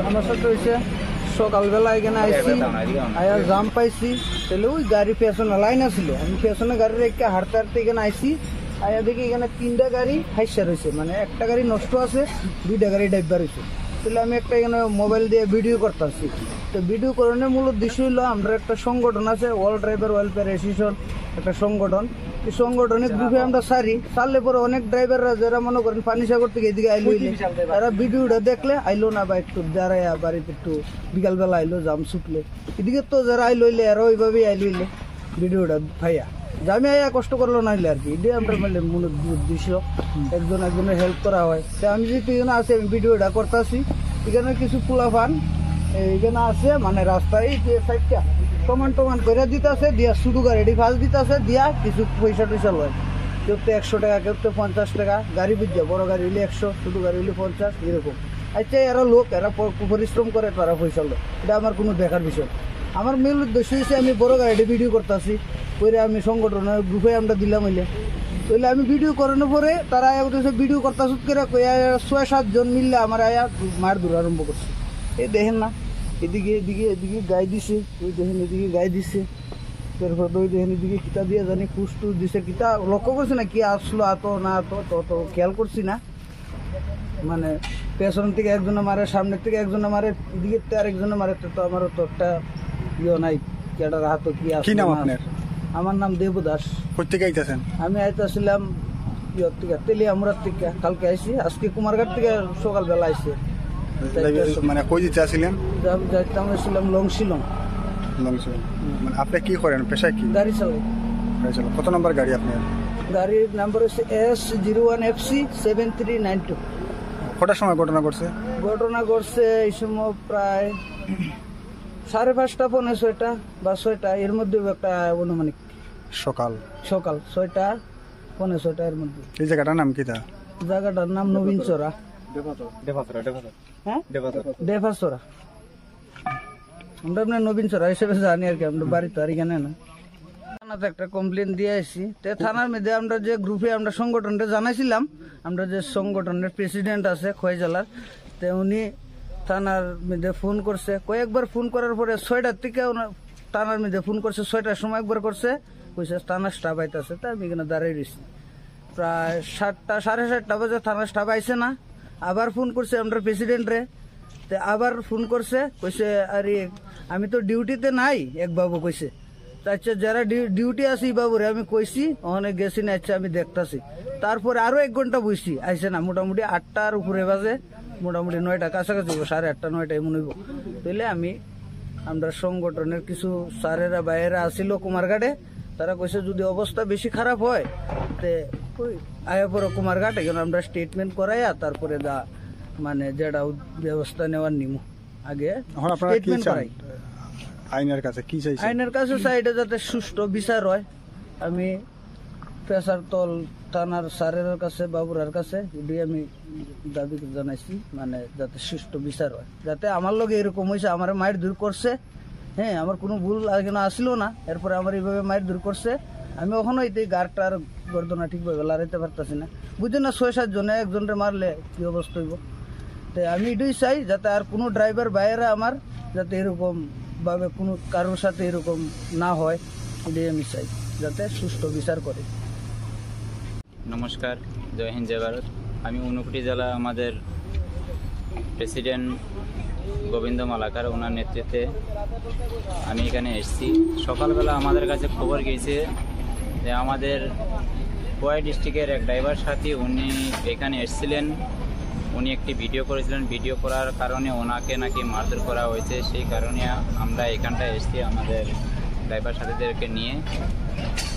আমার সাথে হয়েছে সকালবেলা এখানে আইসি আয়া জাম পাইছি, তাহলে ওই গাড়ি পেছনে লাইন আসছিল, আমি পেছনে গাড়ি রেখে হাঁটতে হাঁটতে এখানে আইসি, আয়া দেখি এখানে 3টা গাড়ি হাইসা রয়েছে, মানে একটা গাড়ি নষ্ট আছে, 2টা গাড়ি ডাইবার রয়েছে। তাহলে আমি একটা এখানে মোবাইল দিয়ে ভিডিও করতেছি। তো ভিডিও করানোর মূল উদ্দেশ্য হলো আমরা একটা সংগঠন আছে ওয়ার্ল্ড ড্রাইভার ওয়েলফেয়ার অ্যাসোসিয়েশন, একটা সংগঠন। এই সংগঠনের গ্রুপে আমরা সারলে পরে অনেক ড্রাইভাররা যারা মনে করেন পানিসাগর থেকে এদিকে আইলো, তারা ভিডিওটা দেখলে আইলো না, বা একটু যারা বাড়িতে একটু বিকালবেলা আইলো জাম ছুটলে, এদিকে তো যারা আইলো এরা ওইভাবেই আইলো ভিডিওটা ভাইয়া জামে আয়া কষ্ট করলো না হইলে আর কি, এটাই আমরা মানে মূল উদ্দেশ্য, একজনের হেল্প করা হয়। তো আমি যেহেতু এখানে আছি, আমি ভিডিওটা করতেছি, এখানে কিছু পোলাফান এখানে আছে, মানে রাস্তায় যে সাইডটা টমান করে দিতেছে, দিয়া শুধু গাড়ি ফাঁস দিতেছে, দিয়া কিছু পয়সা টয়সা লয়, কেউ তো 100 টাকা, কেউ তো 50 টাকা, গাড়ি বুঝছে বড় গাড়ি হইলে 100, ছোটো গাড়ি হইলে 50, এরকম। আচ্ছা এরা লোক, এরা পরিশ্রম করে, তারা পয়সা লয়, এটা আমার কোনো দেখার বিষয়। আমার মূল উদ্দেশ্য হচ্ছে আমি বড় গাড়িতে ভিডিও করতেছি, করে আমি সংগঠনের গ্রুপে আমরা দিলাম হইলে, তাহলে আমি ভিডিও করানোর পরে তারা ভিডিও করতেছ করে 6-7 জন মিললে আমার আয়া মার দূর আরম্ভ করছে। এই দেখেন না, এদিকে গায়ে দিছে, ওই দেখেন এদিকে গায়ে দিছে, তারপর ওই দেখেন এদিকে কিতা দিয়ে জানি কুস টুস দিছে, কিতা লক্ষ্য করছি না কি আসলো আত না তো খেয়াল করছি না, মানে পেছন থেকে একজনে মারে, সামনের থেকে একজনে মারে, এদিকে আরেকজনে মারে, তো আমারও তো একটা নাই কেটার হাত কি আসলো। আমার নাম দেবু দাস। কোথেকে আইতাছেন? আমি আইতাছিলাম থেকে তেলিয়ামুড়ার থেকে, কালকে আইসি, আজকে কুমারঘাট থেকে সকালবেলা আইসি। মানে কই দিতে আসছিলেন? যাইতাম লংশিলং। মানে আপনি কি করেন, পেশায় কি? গাড়ি চালাই। কত নম্বর গাড়ি আপনার? গাড়ির নাম্বার হচ্ছে S01FC 7392। কটার সময় ঘটনা ঘটছে? ঘটনা ঘটছে এই সময় প্রায় 5:30 পৌনে 6টা বা 6টা এর মধ্যে, একটা অনুমানিক সকাল 6টা পৌনে 6টা এর মধ্যে। এই জায়গাটার নাম কি? জায়গাটার নাম নবীনচরা, ডেফাসরা। আমরা আপনার নবীনচরা হিসেবে জানি আর কি, আমরা বাড়ি তো আর এখানে না। থানাতে একটা কমপ্লেন দিয়ে আসছি, তো থানার মধ্যে আমরা যে গ্রুপে আমরা সংগঠনটা জানাইছিলাম, আমরা যে সংগঠনের প্রেসিডেন্ট আছে খোয়াই জেলার, তো উনি থানার মধ্যে ফোন করছে, কয়েকবার ফোন করার পরে 6টার থেকে থানার মধ্যে ফোন করছে, 6টার সময় একবার করছে, কইছে থানার স্টাফ আইতেছে। তা আমি এখানে দাঁড়াই রয়েছি, প্রায় 7টা 7:30 বাজে থানার স্টাফ আইসে না, আবার ফোন করছে আমরা প্রেসিডেন্টরে, তো আবার ফোন করছে, কইছে আরে আমি তো ডিউটিতে নাই, এক বাবু কইছে। আচ্ছা যারা ডিউটি আছি বাবুরে আমি কইছি ওখানে গেছি না, আচ্ছা আমি দেখতাছি। তারপরে আরো 1 ঘন্টা বসছি, আইসে না, মোটামুটি 8টার উপরে বাজে, মোটামুটি 9টা কাছাকাছি, 8:30 9টায় মনে হইব। তাইলে আমরা সংগঠনের কিছু স্যারেরা বাইরেরা আসিল কুমারঘাটে, তারা কইছে যদি অবস্থা বেশি খারাপ হয় তে আয়া পরে কুমারঘাট, এখানে আমরা স্টেটমেন্ট করাইয়া তারপরে মানে যেটা ব্যবস্থা নেওয়ার নিমু, আগে স্টেটমেন্ট করাই। আইনের কাছে কি চাইছেন? আইনের কাছে চাই এটা যাতে সুষ্ঠু বিচার হয়। আমি পেশার তল থানার স্যারের কাছে, বাবুরার কাছে এটাই আমি দাবি জানাইছি, মানে যাতে সুষ্ঠু বিচার হয়, যাতে আমার লগে এরকম হয়েছে, আমার মায়ের দূর করছে, হ্যাঁ আমার কোনো ভুল আগে না আসলো না, এরপরে আমার এইভাবে মায়ের দূর করছে, আমি ওখানে এই গাড়টার গর্দনা ঠিকভাবে লড়াইতে পারতেছি না, বুঝছেন না, 6-7 জনে একজনরে মারলে কি অবস্থা হইব। তো আমি এটাই চাই যাতে আর কোনো ড্রাইভার বাইরে আমার যাতে এরকম ভাবে কোনো কারোর সাথে এরকম না হয়, এটাই আমি চাই, যাতে সুষ্ঠু বিচার করে। নমস্কার, জয় হিন্দ, জয় ভারত। আমি ঊনকোটি জেলা আমাদের প্রেসিডেন্ট গোবিন্দ মালাকার, ওনার নেতৃত্বে আমি এখানে এসেছি। সকালবেলা আমাদের কাছে খবর গিয়েছে যে আমাদের খোয়াই ডিস্ট্রিক্টের এক ড্রাইভার সাথী উনি এখানে এসেছিলেন, উনি একটি ভিডিও করেছিলেন, ভিডিও করার কারণে ওনাকে নাকি মারধর করা হয়েছে, সেই কারণে আমরা এখানটায় এসেছি আমাদের ড্রাইভার সাথীদেরকে নিয়ে।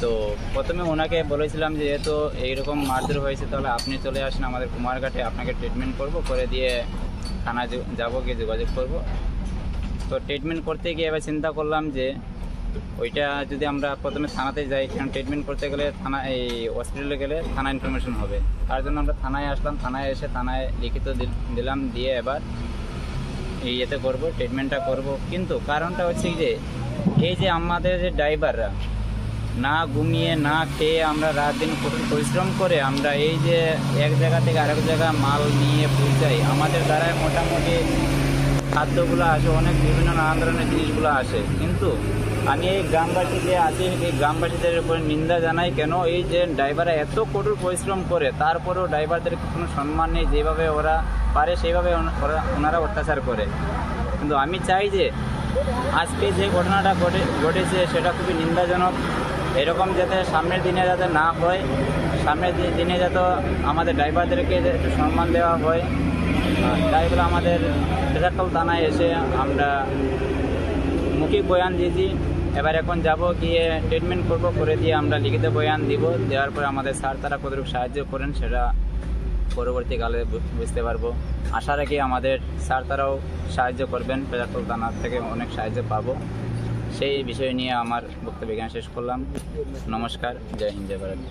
তো প্রথমে ওনাকে বলেছিলাম যে যেহেতু এইরকম মারধর হয়েছে তাহলে আপনি চলে আসেন আমাদের কুমারঘাটে, আপনাকে ট্রিটমেন্ট করব, করে দিয়ে থানা যাবো, গিয়ে যোগাযোগ করব। তো ট্রিটমেন্ট করতে গিয়ে এবার চিন্তা করলাম যে ওইটা যদি আমরা প্রথমে থানাতে যাই, কারণ ট্রিটমেন্ট করতে গেলে থানা এই হসপিটালে গেলে থানা ইনফরমেশন হবে, তার জন্য আমরা থানায় আসলাম। থানায় এসে থানায় লিখিত দিলাম, দিয়ে এবার এই ইয়েতে করবো, ট্রিটমেন্টটা করব। কিন্তু কারণটা হচ্ছে যে এই যে আমাদের যে ড্রাইভাররা না ঘুমিয়ে না খেয়ে আমরা রাত দিন পরিশ্রম করে আমরা এই যে এক জায়গা থেকে আরেক জায়গা মাল নিয়ে পৌঁছাই, আমাদের দ্বারায় মোটামুটি খাদ্যগুলো আসে, অনেক বিভিন্ন নানান ধরনের জিনিসগুলো আসে, কিন্তু আমি এই গ্রামবাসী যে আছে এই গ্রামবাসীদের উপরে নিন্দা জানাই। কেন এই যে ড্রাইভাররা এত কঠোর পরিশ্রম করে, তারপরেও ড্রাইভারদের কোনো সম্মান নেই, যেভাবে ওরা পারে সেইভাবে ওনারা অত্যাচার করে। কিন্তু আমি চাই যে আজকে যে ঘটনাটা ঘটেছে সেটা খুবই নিন্দাজনক। এরকম যাতে সামনের দিনে যাতে না হয়, সামনের দিনে যাতে আমাদের ড্রাইভারদেরকে একটু সম্মান দেওয়া হয়। তাই বলে আমাদের রেজাক্টল থানায় এসে আমরা মৌখিক বয়ান দিয়েছি। এবার এখন যাব, গিয়ে ট্রিটমেন্ট করে দিয়ে আমরা লিখিত বয়ান দিব। দেওয়ার পরে আমাদের স্যার তারা কতটুকু সাহায্য করেন সেটা পরবর্তীকালে বুঝতে পারবো। আশা রাখি আমাদের স্যার তারাও সাহায্য করবেন, রেজাক্টল থানার থেকে অনেক সাহায্য পাবো। সেই বিষয় নিয়ে আমার বক্তব্য এখানে শেষ করলাম। নমস্কার, জয় হিন্দ, জয় ভারত।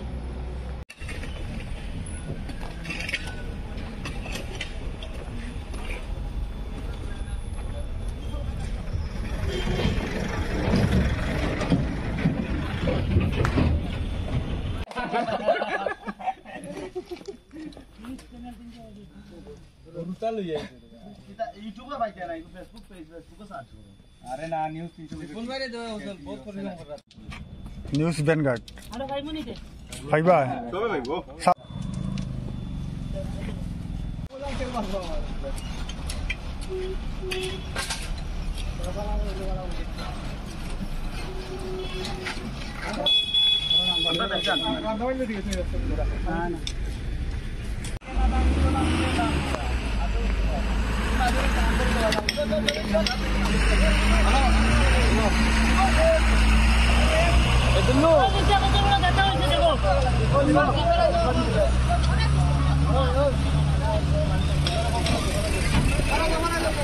নিউজ ভ্যানগার্ড ভাইবা দেখা হয়েছে দেখো